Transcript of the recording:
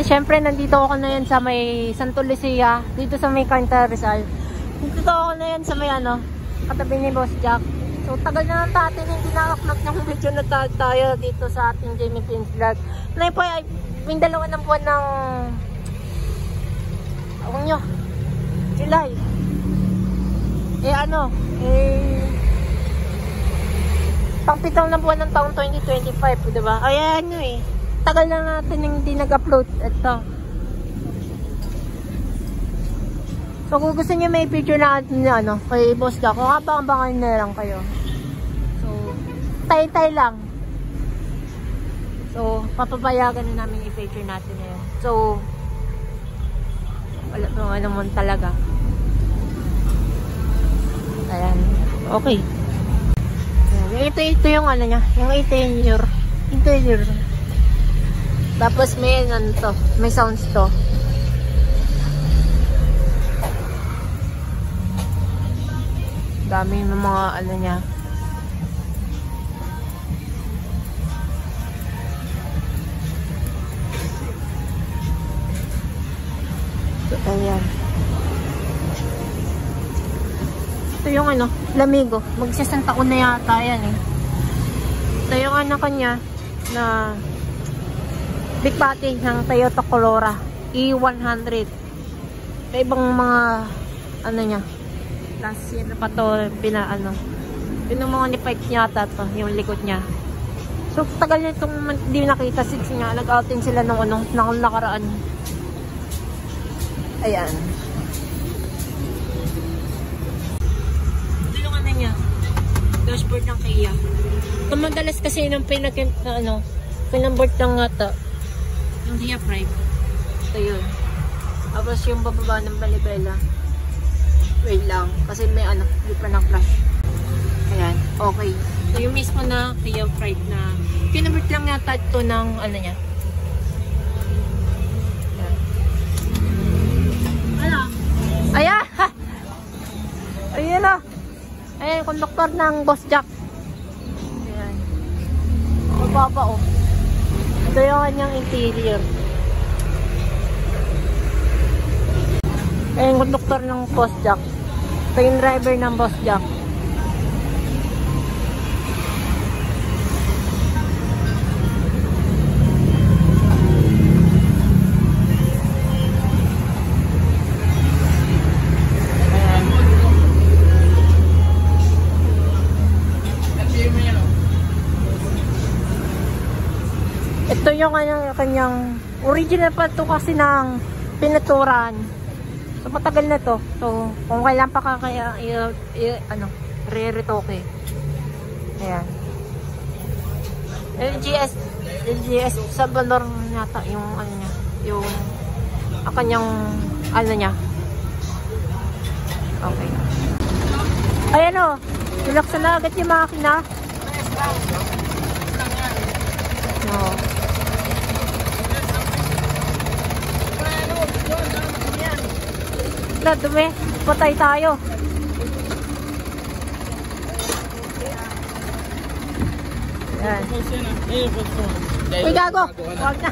Siyempre, nandito ako na yan sa may Santo Lucia, dito sa may Cainta Rizal. Dito ako na yan sa may katabi ni Boss Jack. So, tagal na lang natin hindi na-upload ng video na tayo dito sa ating Jamie Pins Vlog. Ngayon po ay may 2 ng buwan ng awang nyo, July. Pang-7 na buwan ng taong 2025, diba? Ayan nyo tagal na natin hindi nag-upload. Ito. So, kung gusto niyo may picture na kay Boss Jack, kung abang-abangan na lang kayo. So, tay-tay lang. So, papapayagan na namin i-picture natin ngayon. So, wala pong naman talaga. Ayan. Okay. Ayan. Ito yung niya. Yung interior. Tapos may may sounds to. Dami ng mga niya. So, ayan. Ito yung Lamigo. Magsisang taon na yata yan Ito yung kanya na big body ng Toyota Corolla E100. May ibang mga niya. Last year na pa to pinamodify niya ata to, yung likod niya. So tagal na itong hindi nakita since nga nag-outing sila nung nakaraan. Ayan. Ito yung niya. Dashboard ng Kia. Madalas kasi ng pinamboard ng yung Kia Pride. Ito yun. Tapos yung bababa ng balibela. Wait lang. Kasi may hindi pa ng flash. Ayan. Okay. So yung mismo na Kia Pride na pinamboard lang yata ito ng niya. Ayan. Ayan! Ayan o. Ayan, konduktor ng Boss Jack. Ayan. Mababa Ito yung kanyang interior. Ayan, konduktor ng Boss Jack. Ito yung driver ng Boss Jack. Ito yung kanyang original pa ito kasi ng pinaturan. So matagal na to. So kung kailan pa kaya re-retoke. Ayan. LGS sa valor yata yung niya, yung kanyang niya. Okay. Ayan relax na agad yung makina. No. Na dumi, patay tayo. Yan. Uy, gago. Huwag na.